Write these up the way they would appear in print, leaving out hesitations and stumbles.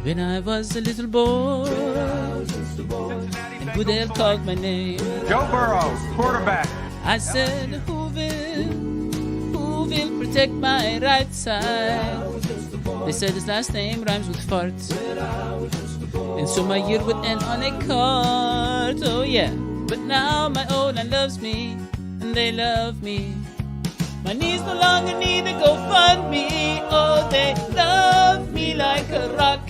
When I was a little boy, and Goodell called my name. Joe Burrow, quarterback. I said, who will protect my right side? They said his last name rhymes with farts. And so my year would end on a card. Oh yeah, but now my old line loves me, and they love me. My knees no longer need to go fund me. Oh, they love me like a rock.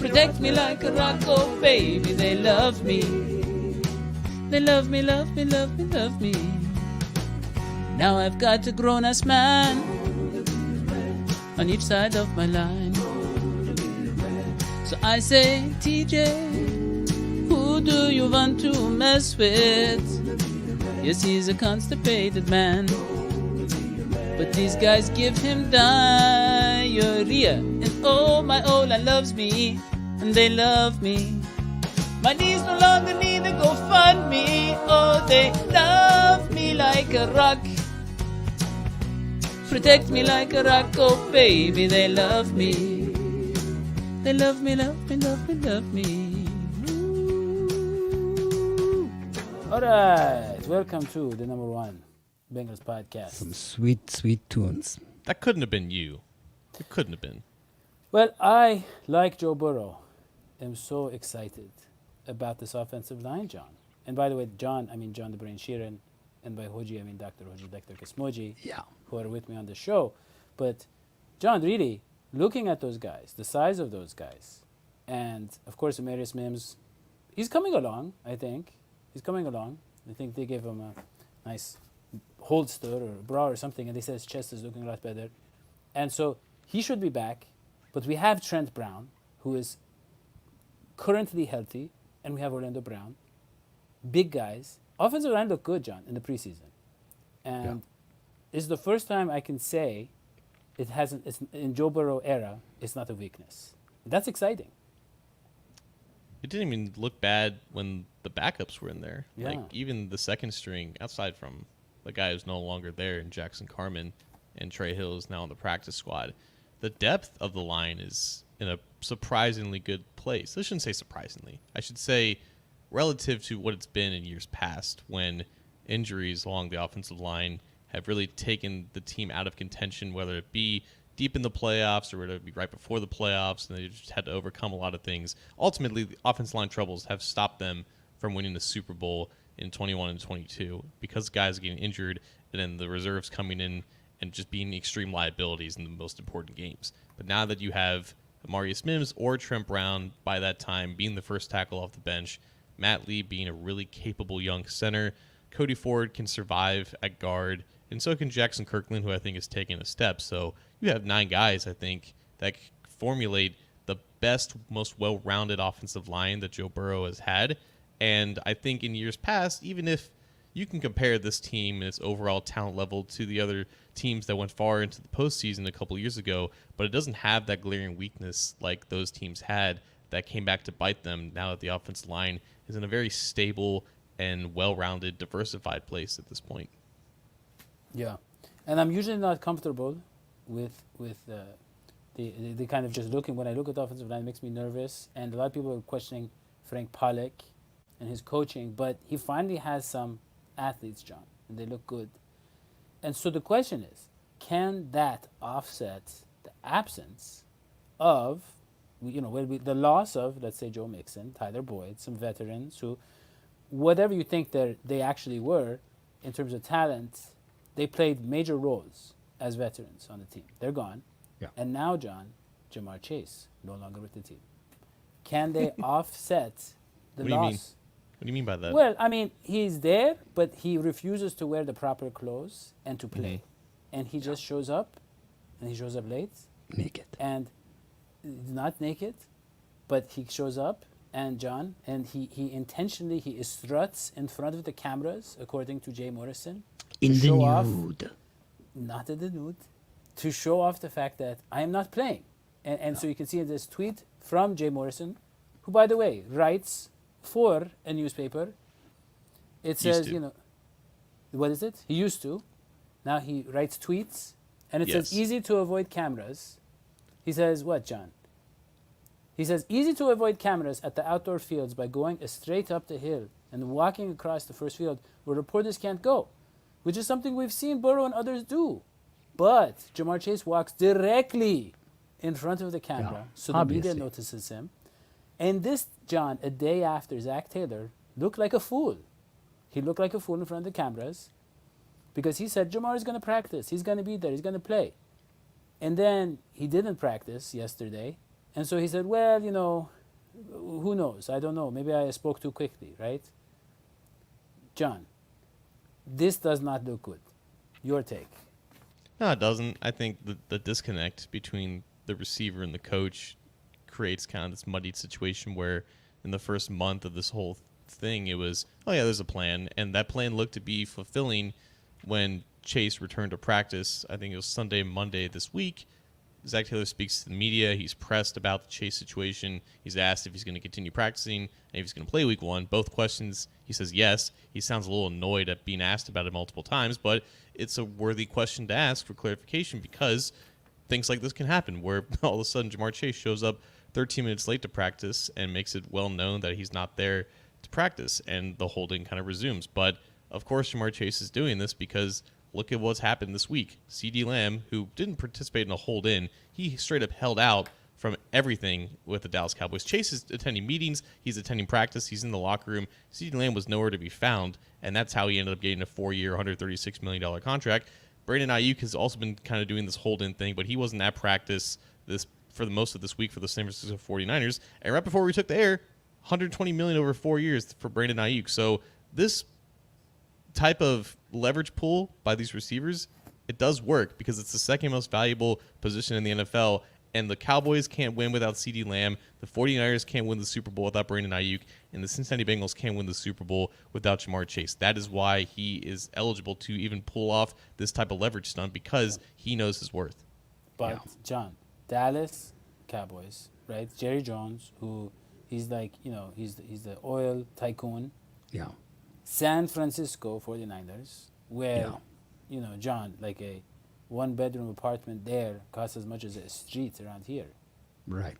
Protect me like a rock, oh baby, they love me. They love me, love me, love me, love me. Now I've got a grown-ass man on each side of my line. So I say, TJ, who do you want to mess with? Yes, he's a constipated man, but these guys give him diarrhea. And oh, my O-line loves me, and they love me. My knees no longer need to go fund me. Oh, they love me like a rock. Protect me like a rock, oh baby, they love me. They love me, love me, love me, love me. Alright, welcome to the number one Bengals podcast. Some sweet, sweet tunes. That couldn't have been you. It couldn't have been. Well, I, like Joe Burrow, am so excited about this offensive line, John. And by the way, John, I mean John the Brain Sheeran, and by Hodgie, I mean Dr. Hodgie, Dr. Kismoji, who are with me on the show. But, John, really, looking at those guys, the size of those guys, and, of course, Amarius Mims, he's coming along, I think. He's coming along. I think they gave him a nice holster or a bra or something, and they said his chest is looking a lot better. And so he should be back. But we have Trent Brown, who is currently healthy, and we have Orlando Brown. Big guys. Offensive line looked good, John, in the preseason. And it's the first time I can say it's in Joe Burrow era, it's not a weakness. That's exciting. It didn't even look bad when the backups were in there. Yeah. Like, even the second string, outside from the guy who's no longer there, and Jackson Carman, and Trey Hill is now on the practice squad, the depth of the line is in a surprisingly good place. I shouldn't say surprisingly. I should say relative to what it's been in years past, when injuries along the offensive line have really taken the team out of contention, whether it be deep in the playoffs or whether it be right before the playoffs, and they just had to overcome a lot of things. Ultimately, the offensive line troubles have stopped them from winning the Super Bowl in 21 and 22 because guys are getting injured and then the reserves coming in and just being extreme liabilities in the most important games. But now that you have Amarius Mims or Trent Brown by that time being the first tackle off the bench, Matt Lee being a really capable young center, Cody Ford can survive at guard, and so can Jackson Kirkland, who I think is taking a step. So you have 9 guys, I think, that formulate the best, most well-rounded offensive line that Joe Burrow has had. And I think in years past, even if you can compare this team and its overall talent level to the other teams that went far into the postseason a couple years ago, but it doesn't have that glaring weakness like those teams had that came back to bite them now that the offensive line is in a very stable and well-rounded, diversified place at this point. Yeah. And I'm usually not comfortable with the kind of just looking. When I look at the offensive line, it makes me nervous. And a lot of people are questioning Frank Pollock and his coaching. But he finally has some athletes, John, and they look good. And so the question is, can that offset the absence of, the loss of, let's say, Joe Mixon, Tyler Boyd, some veterans who, whatever you think they actually were in terms of talent, they played major roles as veterans on the team. They're gone. Yeah. And now, John, Jamar Chase, no longer with the team. Can they offset the What do you mean? loss? What do you mean by that? Well, I mean, he's there, but he refuses to wear the proper clothes and to play. And he just shows up, and he shows up late. Naked. And not naked, but he shows up, and John, and he intentionally, he struts in front of the cameras, according to Jay Morrison. In the show off, nude. not in the nude, to show off the fact that I am not playing. And so you can see in this tweet from Jay Morrison, who, by the way, writes for a newspaper. It says, what is it? He used to. Now he writes tweets, and it says, easy to avoid cameras. He says, what, John? He says, easy to avoid cameras at the outdoor fields by going straight up the hill and walking across the first field where reporters can't go, which is something we've seen Burrow and others do. But Jamar Chase walks directly in front of the camera, so the media obviously. notices him. And this, John, a day after Zach Taylor, looked like a fool. He looked like a fool in front of the cameras because he said Jamar is going to practice. He's going to be there. He's going to play. And then he didn't practice yesterday. And so he said, well, you know, who knows? I don't know. Maybe I spoke too quickly, right? John, this does not look good. Your take. No, it doesn't. I think the disconnect between the receiver and the coach creates kind of this muddied situation where in the first month of this whole thing, it was, oh, yeah, there's a plan. And that plan looked to be fulfilling when Chase returned to practice. I think it was Sunday, Monday this week. Zach Taylor speaks to the media. He's pressed about the Chase situation. He's asked if he's going to continue practicing and if he's going to play week one. Both questions, he says yes. He sounds a little annoyed at being asked about it multiple times, but it's a worthy question to ask for clarification because things like this can happen where all of a sudden Jamar Chase shows up 13 minutes late to practice and makes it well known that he's not there to practice, and the holding kind of resumes. But, of course, Jamar Chase is doing this because look at what's happened this week. CeeDee Lamb, who didn't participate in a hold-in, he straight up held out from everything with the Dallas Cowboys. Chase is attending meetings. He's attending practice. He's in the locker room. CeeDee Lamb was nowhere to be found, and that's how he ended up getting a 4-year, $136 million contract. Brandon Ayuk has also been kind of doing this hold-in thing, but he wasn't at practice for the most of this week for the San Francisco 49ers. And right before we took the air, $120 million over 4 years for Brandon Ayuk. So this type of leverage pull by these receivers, it does work because it's the second most valuable position in the NFL, and the Cowboys can't win without CeeDee Lamb, the 49ers can't win the Super Bowl without Brandon Ayuk, and the Cincinnati Bengals can't win the Super Bowl without Jamar Chase. That is why he is eligible to even pull off this type of leverage stunt, because he knows his worth. But, John, Dallas Cowboys, right? Jerry Jones, who he's like, you know, he's the oil tycoon. Yeah. San Francisco 49ers, where, you know, John, like a one-bedroom apartment there costs as much as a street around here. Right.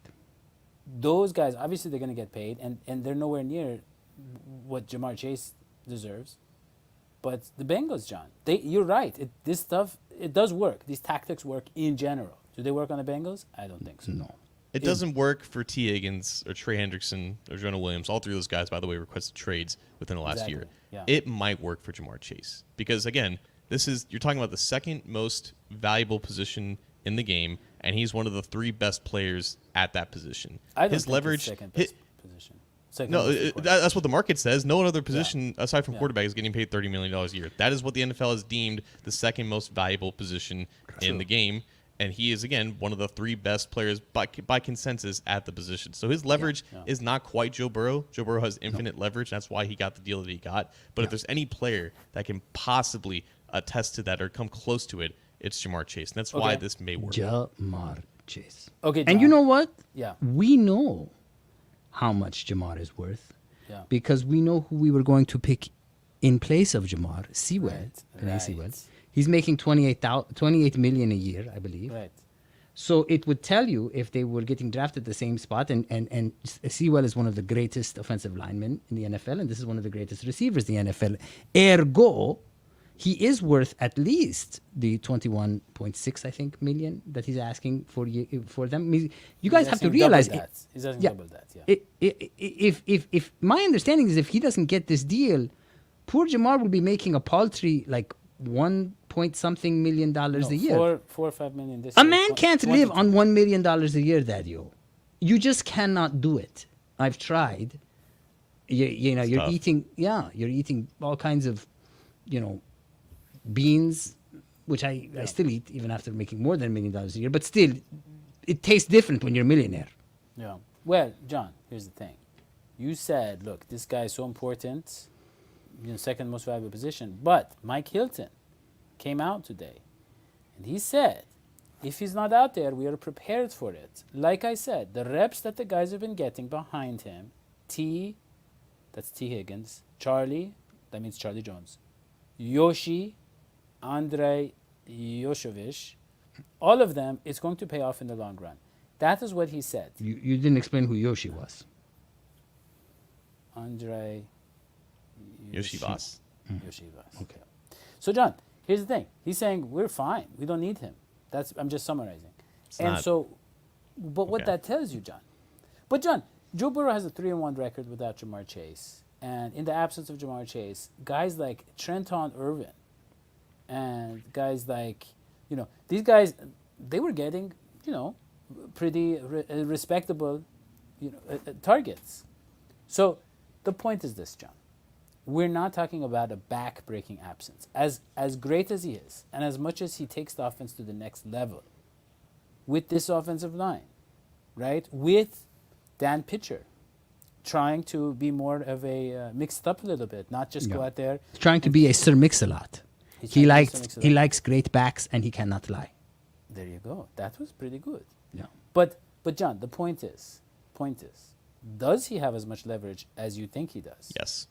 Those guys, obviously, they're going to get paid, and they're nowhere near what Jamar Chase deserves. But the Bengals, John, you're right. This stuff, it does work. These tactics work in general. Do they work on the Bengals? I don't think so. No. It doesn't work for T. Higgins or Trey Hendrickson or Jonah Williams. All three of those guys, by the way, requested trades within the last year. Yeah. It might work for Jamar Chase because, again, you're talking about the second most valuable position in the game, and he's one of the three best players at that position. I don't His think leverage, second best position. that's what the market says. No other position aside from quarterback is getting paid $30 million a year. That is what the NFL has deemed the second most valuable position in the game. And he is, again, one of the three best players by consensus at the position. So his leverage is not quite Joe Burrow. Joe Burrow has infinite leverage. That's why he got the deal that he got. But if there's any player that can possibly attest to that or come close to it, it's Jamar Chase. And that's why this may work. Jamar Chase. Okay, and John. you know what? Yeah. We know how much Jamar is worth because we know who we were going to pick in place of Jamar, Sewell. Right. Sewell. He's making $28 million a year, I believe. Right. So it would tell you if they were getting drafted the same spot, and Sewell is one of the greatest offensive linemen in the NFL, and this is one of the greatest receivers in the NFL. Ergo, he is worth at least the 21.6, I think, million that he's asking for them. You guys have to realize He's asking double that. If my understanding is if he doesn't get this deal, poor Jamar will be making a paltry like $1-point-something million a year. 4 or 5 million this A year. man can't live on $1 million a year, Dadio. You just cannot do it. I've tried. You're eating all kinds of, beans, which I still eat even after making more than $1 million a year. But still, it tastes different when you're a millionaire. Yeah. Well, John, here's the thing. You said, look, this guy is so important, second most valuable position. But Mike Hilton came out today, and he said, if he's not out there, we are prepared for it. Like I said, the reps that the guys have been getting behind him, that's T. Higgins, Charlie, that means Charlie Jones, Yoshi, Andrei Yoshovich, all of them, it's going to pay off in the long run. That is what he said. You didn't explain who Yoshi was. Andre Yoshivas. Yoshivas. Okay. So, John, here's the thing. He's saying we're fine. We don't need him. I'm just summarizing. Not- But what Okay. that tells you, John. But, John, Joe Burrow has a 3-1 record without Jamar Chase. And in the absence of Jamar Chase, guys like Trenton Irwin and guys like, these guys, they were getting, pretty respectable, targets. So the point is this, John. We're not talking about a back-breaking absence. As great as he is, and as much as he takes the offense to the next level, with this offensive line, right? With Dan Pitcher trying to be more of a mixed up a little bit, not just go out there. He's trying to be a Sir Mix-a-Lot. He's He trying to be Sir likes Mix-a-Lot. he likes great backs and he cannot lie. There you go. That was pretty good. Yeah. But John, the point is, does he have as much leverage as you think he does? Yes.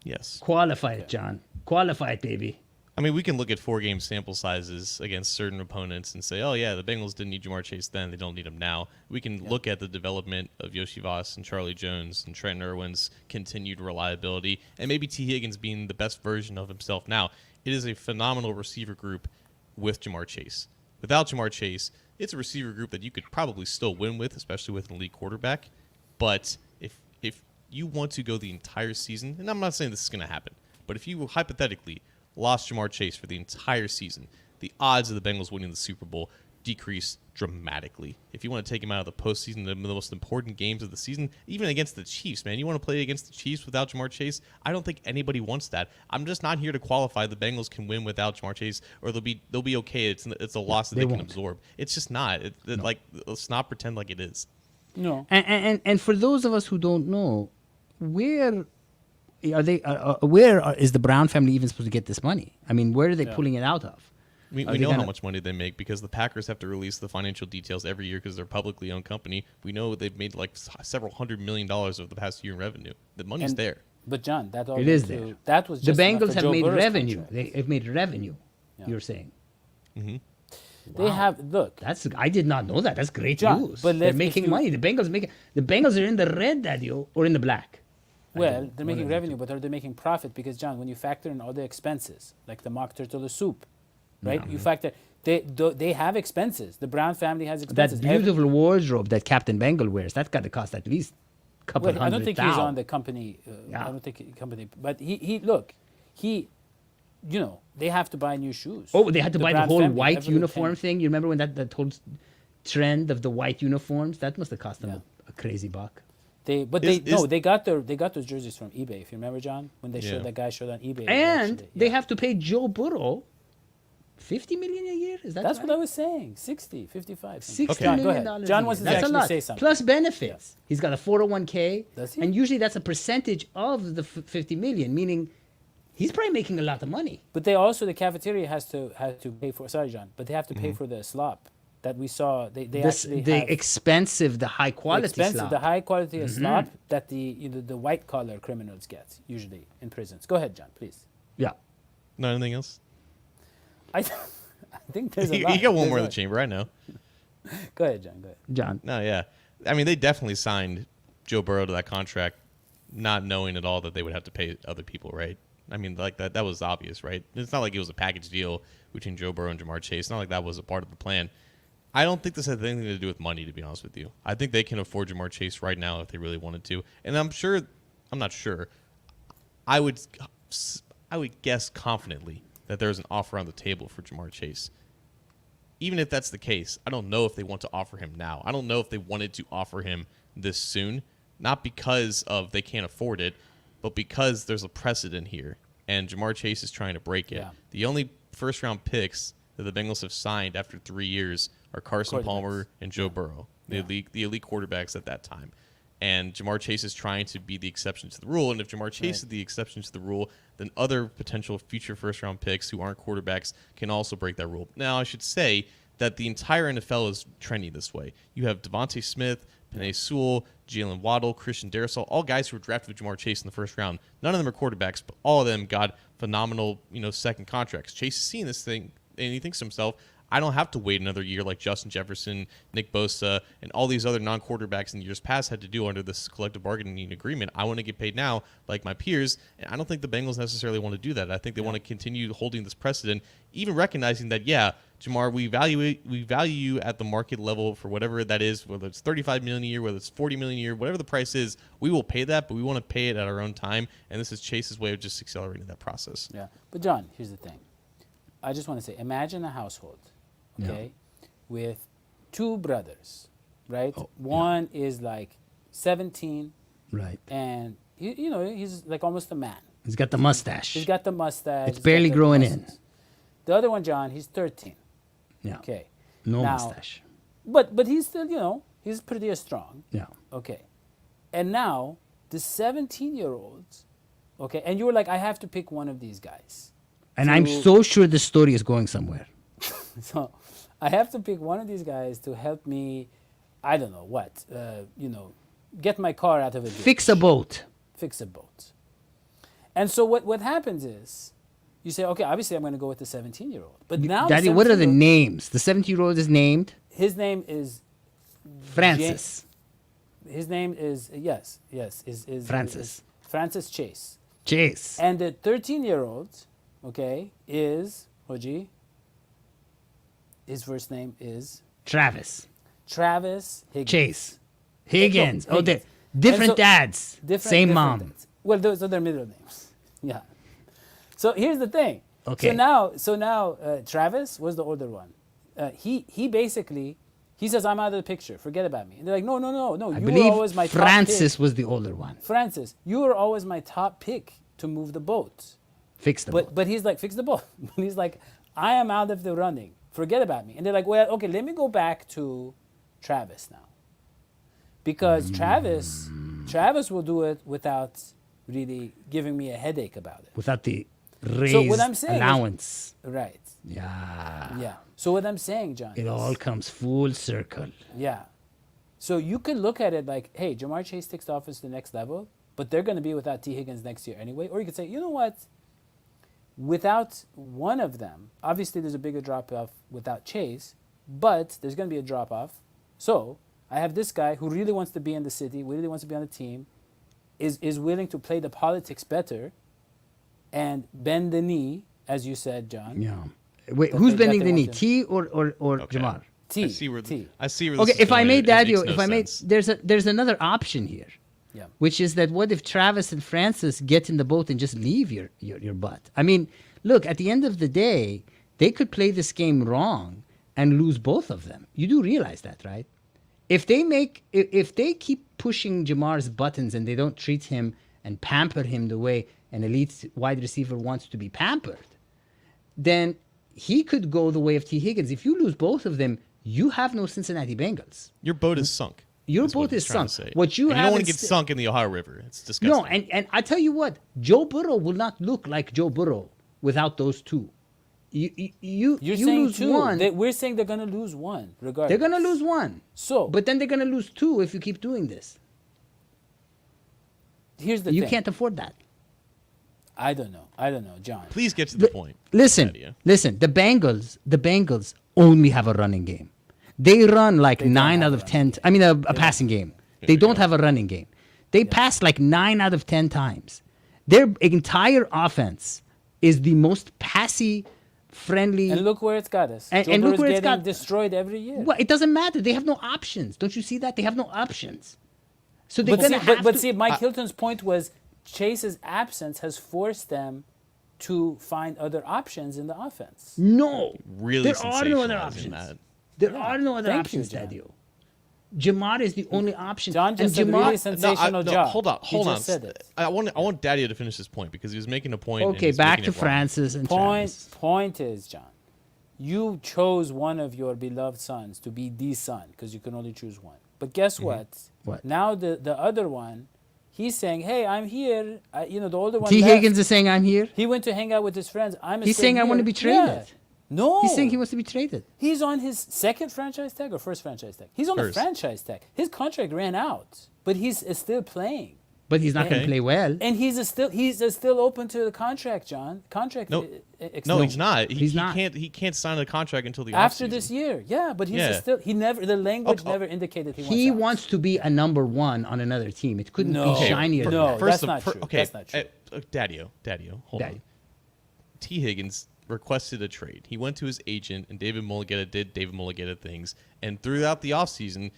Yes. Qualify it, John. Qualify it, baby. I mean, we can look at 4-game sample sizes against certain opponents and say, oh, yeah, the Bengals didn't need Jamar Chase then. They don't need him now. We can look at the development of Yoshivas and Charlie Jones and Trent Irwin's continued reliability and maybe T. Higgins being the best version of himself now. It is a phenomenal receiver group with Jamar Chase. Without Jamar Chase, it's a receiver group that you could probably still win with, especially with an elite quarterback. But if you want to go the entire season, and I'm not saying this is going to happen, but if you hypothetically lost Jamar Chase for the entire season, the odds of the Bengals winning the Super Bowl decrease dramatically. If you want to take him out of the postseason, the most important games of the season, even against the Chiefs, man, you want to play against the Chiefs without Jamar Chase? I don't think anybody wants that. I'm just not here to qualify the Bengals can win without Jamar Chase, or they'll be okay. It's a loss that they can won't. absorb. It's just not. Like, let's not pretend like it is. No. And for those of us who don't know, where are they? Is the Brown family even supposed to get this money? I mean, where are they pulling it out of? We Are they know how gonna- much money they make because the Packers have to release the financial details every year because they're a publicly owned company. We know they've made like several $100 million over the past year in revenue. The money's there. But John, that all It is went to- there. That was The just enough Bengals for have Joe made Burrow's revenue. contract. They've made revenue. Yeah. You're saying They have look. I did not know that. That's great John, news. but They're if making you- money. The Bengals are in the red, Dadio, or in the black. Well, they're making revenue, but are they making profit? Because John, when you factor in all the expenses, like the mock turtle soup, right? You factor they have expenses. The Brown family has That expenses. beautiful wardrobe that Captain Bengal wears, that's got to cost at least a couple Well, I don't think he's on the $100,000. company. Yeah. I don't think company. But he they have to buy new shoes. Oh, they had to buy the Brown whole family, white every uniform penny. thing. You remember when that whole trend of the white uniforms? That must have cost them a crazy buck. They got those jerseys from eBay. If you remember, John, when they showed that guy showed on eBay. And actually, they have to pay Joe Burrow $50 million a year. Is that That's right? what I was saying. 60, 55. something. $60 John, go million ahead. a John year. wants to That's a actually lot. say something. Plus benefits. He's got a 401k. Does he? And usually that's a percentage of the $50 million, meaning he's probably making a lot of money. But they also the cafeteria has to pay for. Sorry, John, but they have to pay for the slop that we saw. They actually The have expensive, the high quality expensive, slop. the high quality slop that the white collar criminals get usually in prisons. Go ahead, John, please. Yeah. Not anything else? I think there's a You lot. got one There's more in a the chamber, I know. Go ahead, John. Go ahead. John. No, yeah. I mean, they definitely signed Joe Burrow to that contract not knowing at all that they would have to pay other people, right? I mean, like that was obvious, right? It's not like it was a package deal between Joe Burrow and Jamar Chase. It's not like that was a part of the plan. I don't think this has anything to do with money, to be honest with you. I think they can afford Jamar Chase right now if they really wanted to. And I'm not sure. I would guess confidently that there's an offer on the table for Jamar Chase. Even if that's the case, I don't know if they want to offer him now. I don't know if they wanted to offer him this soon, not because of they can't afford it, but because there's a precedent here, and Jamar Chase is trying to break it. Yeah. The only first-round picks that the Bengals have signed after 3 years are Carson Quarterbacks. Palmer and Joe Burrow, the elite quarterbacks at that time. And Jamar Chase is trying to be the exception to the rule. And if Jamar Chase is the exception to the rule, then other potential future first-round picks who aren't quarterbacks can also break that rule. Now, I should say that the entire NFL is trending this way. You have Devontae Smith, Penei Sewell, Jalen Waddle, Christian Darrisaw, all guys who were drafted with Jamar Chase in the first round. None of them are quarterbacks, but all of them got phenomenal, second contracts. Chase is seeing this thing, and he thinks to himself, I don't have to wait another year like Justin Jefferson, Nick Bosa, and all these other non-quarterbacks in years past had to do under this collective bargaining agreement. I want to get paid now like my peers, and I don't think the Bengals necessarily want to do that. I think they want to continue holding this precedent, even recognizing that, yeah, Jamar, we value you at the market level for whatever that is, whether it's $35 million a year, whether it's $40 million a year, whatever the price is, we will pay that, but we want to pay it at our own time, and this is Chase's way of just accelerating that process. Yeah. But John, here's the thing. I just want to say, imagine a household, okay, with two brothers, right? One is like 17, Right. and you know, he's like almost a man. He's got the mustache. He's got the mustache. It's he's got barely the growing muscles. in. The other one, John, he's 13. Yeah. Okay. No Now- mustache. But he's still, you know, he's pretty strong. Yeah. Okay. And now the 17-year-olds, okay, and you were like, I have to pick one of these guys. And I'm to- so sure this story is going somewhere. So I have to pick one of these guys to help me, I don't know what, you know, get my car out of a ditch. Fix a boat. Fix a boat. And so what happens is, you say, okay, obviously I'm going to go with the 17-year-old. But now the Daddy, what are the 17-year-old names? The 17-year-old is named His name is Francis. His name is is Francis. is Francis Chase. Chase. And the 13-year-old, okay, is Hodgie. His first name is Travis. Travis Higgins. Chase. Higgins. No, Oh, they Higgins. different And so- dads. Same mom. dads. Well, those are their middle names. Yeah. So here's the thing. Okay. So now, Travis was the older one. He basically he says, I'm out of the picture. Forget about me. And they're like, no. I You were believe always my top Francis pick. was the older one. Francis, you were always my top pick to move the boat. Fix the boat. But he's like, fix the boat. But he's like, I am out of the running. Forget about me. And they're like, well, okay, let me go back to Travis now. Because Travis will do it without really giving me a headache about it. Without the raised I'm saying is- allowance. Right. Yeah. Yeah. So what I'm saying, John, It is- all comes full circle. yeah. So you could look at it like, hey, Jamar Chase takes the offense to the next level, but they're going to be without T. Higgins next year anyway. Or you could say, you know what? Without one of them, obviously there's a bigger drop-off without Chase, but there's going to be a drop-off. So I have this guy who really wants to be in the city, really wants to be on the team, is willing to play the politics better and bend the knee, as you said, John. Yeah. Wait, That who's they- that bending they the knee? want to- T or Okay. Jamar? T. I see where T. this Okay, is if I going. made It makes Dadio, no if I made sense. there's another option here. Yeah. Which is that what if Travis and Francis get in the boat and just leave your butt? I mean, look, at the end of the day, they could play this game wrong and lose both of them. You do realize that, right? If they keep pushing Jamar's buttons and they don't treat him and pamper him the way an elite wide receiver wants to be pampered, then he could go the way of T. Higgins. If you lose both of them, you have no Cincinnati Bengals. Your boat is sunk. Your is what boat he's is trying sunk. to say. What you and you have don't want to get instead- sunk in the Ohio River. It's disgusting. No, and I tell you what, Joe Burrow will not look like Joe Burrow without those two. You You're saying lose two. one, We're saying they're going to lose one, regardless. they're gonna lose one. So, But then they're gonna lose two if you keep doing this. here's the You thing. can't afford that. I don't know, John. Please get to the point. Listen, Dadio. listen. The Bengals only have a running game. They run like don't 9 have out a of running 10. I mean, a passing game. They you don't go. have a running game. They pass like 9 out of 10 times. Their entire offense is the most passy, friendly. And look where it's got us. And- Joe and look Burrow's where it's getting got- destroyed every year. Well, it doesn't matter. They have no options. Don't you see that? They have no options. So they're But gonna see, have but to. see, Mike Hilton's point was Chase's absence has forced them to find other options in the offense. No, Really there are no other sensationalizing options. that. There Yeah. are no other Thank you, options, John. Dadio. Jamar is the only option. John And just said Jamar- really sensational job. Hold on, He hold on. just said it. I want Dadio to finish his point because he was making a point. and Okay, he's back making to it wrong. Francis and Point Travis. point is, John, you chose one of your beloved sons to be the son because you can only choose one. But guess what? What? Now the other one, he's saying, "Hey, I'm here." The older one. T. left. Higgins is saying, "I'm here." He went to hang out with his friends. He's saying, "I want to be traded." Yeah. No. He's saying he wants to be traded. He's on his second franchise tag or first franchise tag? He's on the First. franchise tag. His contract ran out, but he's still playing. But he's not going Okay. to play well. And he's still open to the contract, John. Contract. No. extension. No, he's not. He's not. He can't sign a contract until the After offseason. this year, yeah, but he's Yeah. still the language Okay. never indicated he He wants. wants to be a number one on another team. It couldn't No. be shinier. than No. that. That's not true. Okay, That's not true. Dadio, hold Dadio. on. T. Higgins requested a trade. He went to his agent, and David Mulligetta did David Mulligetta things. And throughout the offseason,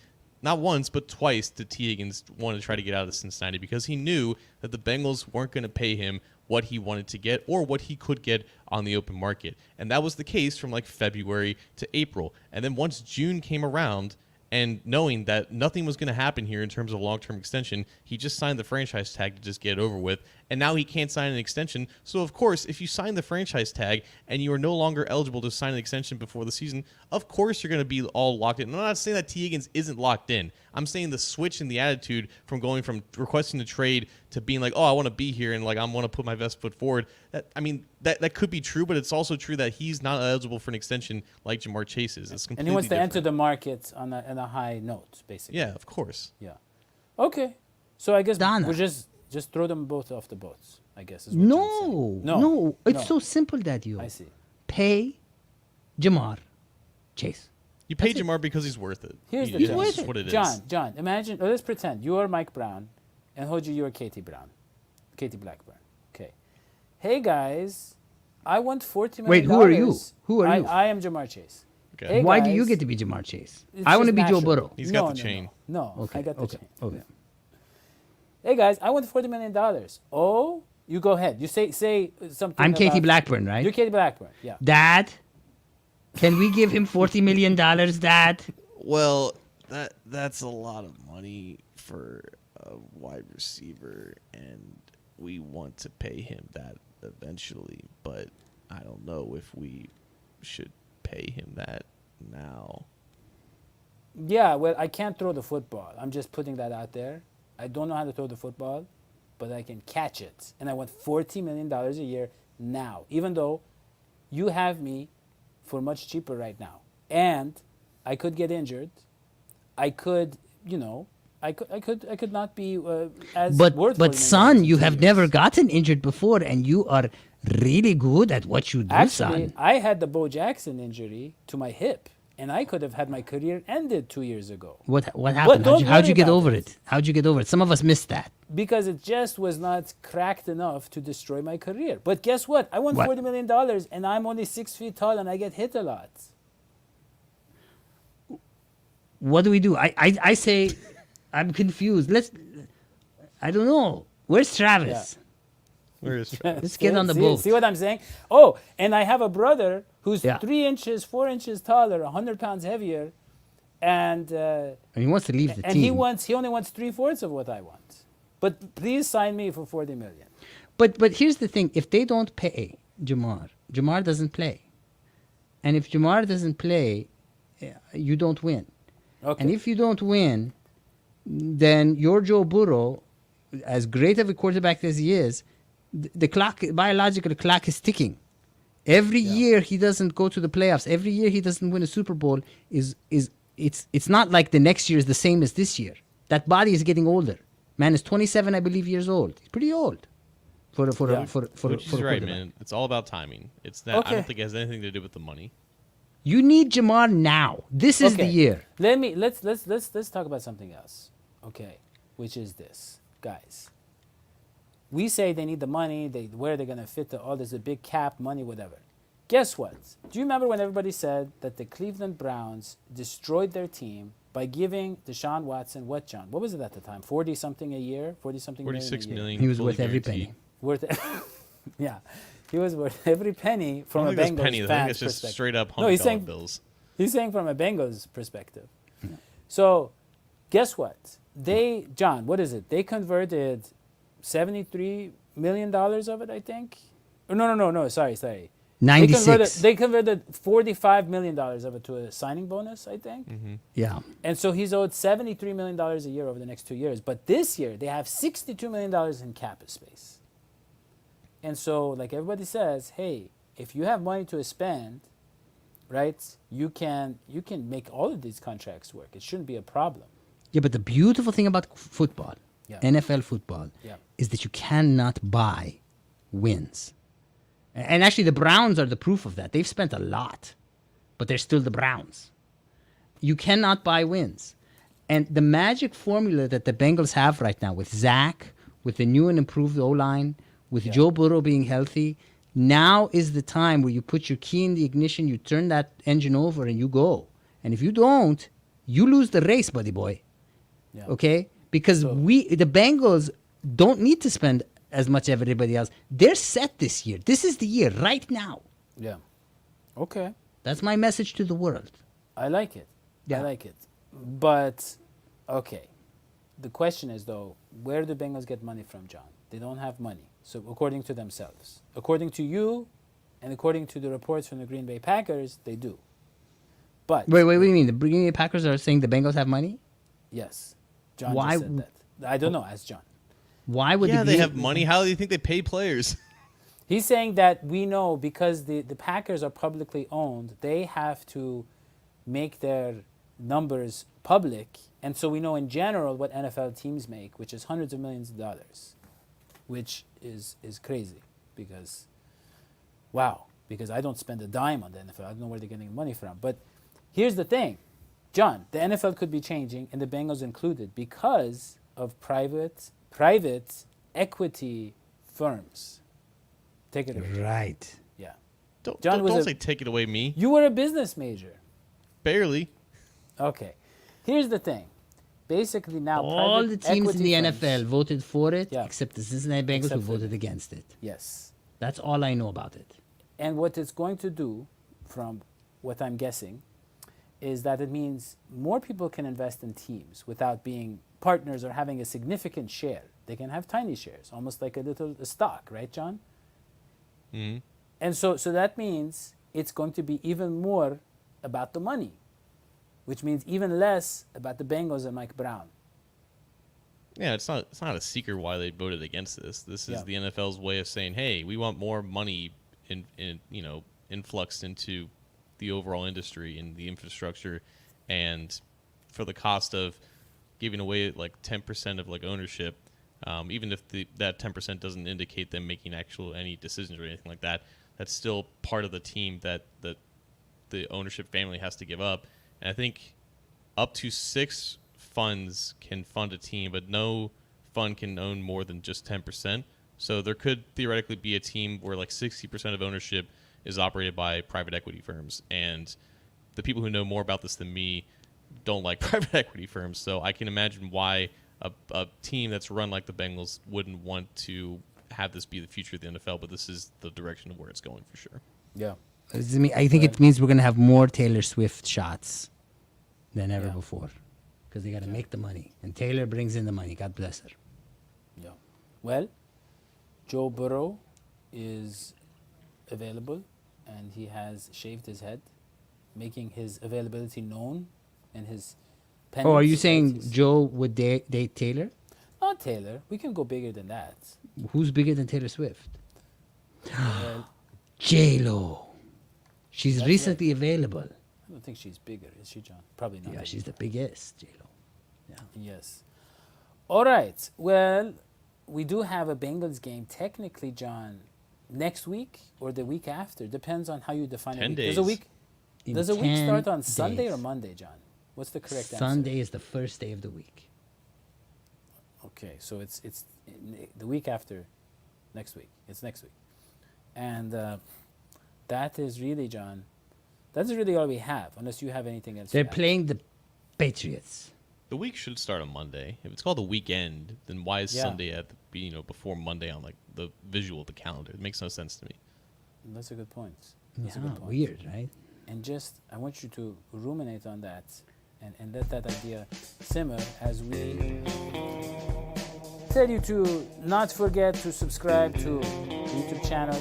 not once, but twice, did T. Higgins want to try to get out of Cincinnati because he knew that the Bengals weren't going to pay him what he wanted to get or what he could get on the open market. And that was the case from like February to April. And then once June came around, and knowing that nothing was going to happen here in terms of a long-term extension, he just signed the franchise tag to just get it over with. And now he can't sign an extension. So, of course, if you sign the franchise tag and you are no longer eligible to sign an extension before the season, of course you're going to be all locked in. And I'm not saying that T. Higgins isn't locked in. I'm saying the switch in the attitude from going from requesting a trade to being like, oh, I want to be here and like I want to put my best foot forward. That could be true, but it's also true that he's not eligible for an extension like Jamar Chase is. It's completely And he wants to different. enter the market on a high note, basically. Yeah, of course. Yeah. Okay. So I guess Donna. we just throw them both off the boats, I guess. Is what you're saying. No. It's no. so simple, Dadio. I see. Pay Jamar Chase. You pay That's it. Jamar because he's worth it. Here's the He's thing. worth That's it. what it is. John, imagine, let's pretend you are Mike Brown and Hodgie, you are Katie Blackburn. Okay. Hey, guys, I want $40 million. Wait, who are you? Who are you? I am Jamar Chase. Okay. Hey, Why do you guys, get to be Jamar Chase? it's I want to just be Joe natural. Burrow. He's got the chain. No, Okay. I got the okay. chain. Okay. Hey, guys, I want $40 million. Oh, you go ahead. You say something. I'm Katie about- Blackburn, right? You're Katie Blackburn, yeah. Dad, can we give him $40 million, Dad? Well, that's a lot of money for a wide receiver, and we want to pay him that eventually, but I don't know if we should pay him that now. Yeah, well, I can't throw the football. I'm just putting that out there. I don't know how to throw the football, but I can catch it. And I want $40 million a year now, even though you have me for much cheaper right now. And I could get injured. I could, I could not be as worth $40 million But son, in you 2 have years. never gotten injured before, and you are really good at what you do, Actually, son. I had the Bo Jackson injury to my hip, and I could have had my career ended 2 years ago. What happened? don't How'd you worry get about over it. it? How'd you get over it? Some of us missed that. Because it just was not cracked enough to destroy my career. But guess what? I want What? $40 million, and I'm only 6 feet tall, and I get hit a lot. What do we do? I say, I'm confused. I don't know. Where's Travis? Where is Let's get on the see, boat. See what I'm saying? Oh, and I have a brother who's Yeah. 3 inches, 4 inches taller, 100 pounds heavier, and And he wants to leave the and team. he only wants 3/4 of what I want. But please sign me for $40 million. But here's the thing: if they don't pay Jamar doesn't play, and if Jamar doesn't play, you don't win. Okay. And if you don't win, then your Joe Burrow, as great of a quarterback as he is, the biological clock is ticking. Every year he doesn't go to the playoffs. Every year he doesn't win a Super Bowl. It's not like the next year is the same as this year. That body is getting older. Man is 27, I believe, years old. He's pretty old for Yeah. Which a is right, quarterback. man. It's all about timing. It's that I Okay. don't think it has anything to do with the money. You need Jamar now. This is the Okay. year. Let's talk about something else. Okay, which is this, guys. We say they need the money. Where they're gonna fit all this, a big cap, money, whatever. Guess what? Do you remember when everybody said that the Cleveland Browns destroyed their team by giving Deshaun Watson what, John? What was it at the time? 40 something a year, 40 something. 46 million. He was fully worth every guaranteed. penny. Worth, yeah, he was worth every penny from I a don't think Bengals that's penny. I think fan's it's just perspective. straight up No, he's $100 saying bills. He's saying from a Bengals perspective. So, guess what? John, what is it? They converted $73 million of it, I think. Oh, no. Sorry. 96. They converted $45 million of it to a signing bonus, I think. Yeah. And so he's owed $73 million a year over the next 2 years. But this year, they have $62 million in cap space. And so, like everybody says, hey, if you have money to spend, right, you can make all of these contracts work. It shouldn't be a problem. Yeah, but the beautiful thing about football Yeah. NFL football Yeah. is that you cannot buy wins. And actually, the Browns are the proof of that. They've spent a lot, but they're still the Browns. You cannot buy wins. And the magic formula that the Bengals have right now with Zach, with the new and improved O-line, with Joe Burrow being healthy, now is the time where you put your key in the ignition, you turn that engine over, and you go. And if you don't, you lose the race, buddy boy. Yeah. Okay? Because the Bengals don't need to spend as much as everybody else. They're set this year. This is the year, right now. Yeah. Okay. That's my message to the world. I like it. Yeah. I like it. But, okay. The question is, though, where do Bengals get money from, John? They don't have money. So, according to themselves. According to you, and according to the reports from the Green Bay Packers, they do. But... Wait, what do you mean? The Green Bay Packers are saying the Bengals have money? Yes. John Why just said that. I don't know. Ask John. Why would Yeah, the they Green- have money. How do you think they pay players? He's saying that we know because the Packers are publicly owned, they have to make their numbers public. And so we know in general what NFL teams make, which is hundreds of millions of dollars, which is crazy because, wow, because I don't spend a dime on the NFL. I don't know where they're getting the money from. But here's the thing, John, the NFL could be changing, and the Bengals included, because of private equity firms. Take it away. Right. Yeah. Don't, John don't, was don't a- say take it away me. You were a business major. Barely. Okay. Here's the thing. Basically now All the private teams in the equity firms- NFL voted for it, Yeah. except the Cincinnati Bengals Except who for- voted against it. Yes. That's all I know about it. And what it's going to do, from what I'm guessing, is that it means more people can invest in teams without being partners or having a significant share. They can have tiny shares, almost like a stock, right, John? Hmm. And so that means it's going to be even more about the money, which means even less about the Bengals and Mike Brown. Yeah, it's not a secret why they voted against this. This is Yeah. the NFL's way of saying, hey, we want more money influxed into the overall industry and the infrastructure, and for the cost of giving away like 10% of like ownership, even if that 10% doesn't indicate them making any decisions or anything like that, that's still part of the team that the ownership family has to give up. And I think up to 6 funds can fund a team, but no fund can own more than just 10%. So there could theoretically be a team where like 60% of ownership is operated by private equity firms. And the people who know more about this than me don't like private equity firms. So I can imagine why a team that's run like the Bengals wouldn't want to have this be the future of the NFL, but this is the direction of where it's going for sure. Yeah. I think it means we're going to have more Taylor Swift shots than ever Yeah. before, because they got to make the money. And Taylor brings in the money. God bless her. Yeah. Well, Joe Burrow is available, and he has shaved his head, making his availability known, and his. Oh, are you pendants, saying right? Joe would date Taylor? Not Taylor. We can go bigger than that. Who's bigger than Taylor Swift? Well, J-Lo. She's That's recently available. I don't think she's bigger, is she, John? Probably not. Yeah, she's the biggest, J-Lo. Yes. All right. Well, we do have a Bengals game technically, John, next week or the week after. Depends on how you define 10 it. days. Does a week 10 start on Sunday days. or Monday, John? What's the correct answer? Sunday is the first day of the week. Okay, so it's the week after next week. It's next week. And that is really, John, that is really all we have, unless you have anything else. They're to add. playing the Patriots. The week should start on Monday. If it's called the weekend, then why is Yeah. Sunday at before Monday on like the visual of the calendar? It makes no sense to me. That's a good point. That's a Yeah, good point. weird, right? And just, I want you to ruminate on that and let that idea simmer as we tell you to not forget to subscribe to YouTube channel,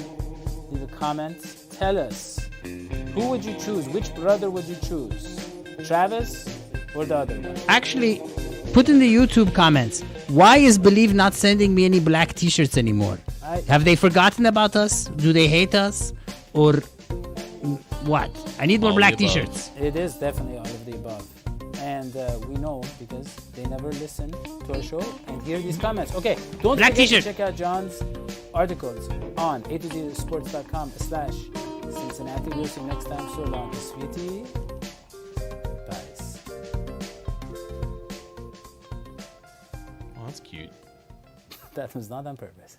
leave a comment, tell us, who would you choose? Which brother would you choose? Travis or the other one? Actually, put in the YouTube comments, why is Believe not sending me any black t-shirts anymore? Have they forgotten about us? Do they hate us? Or what? I need more All black the above. t-shirts. It is definitely all of the above. And And we know because they never listen to our show and hear these comments. Okay, don't Black forget to t-shirt. check out John's articles on a2zsports.com/Cincinnati. We'll see you next time. So long, sweetie. Guys. Oh, that's cute. That was not on purpose.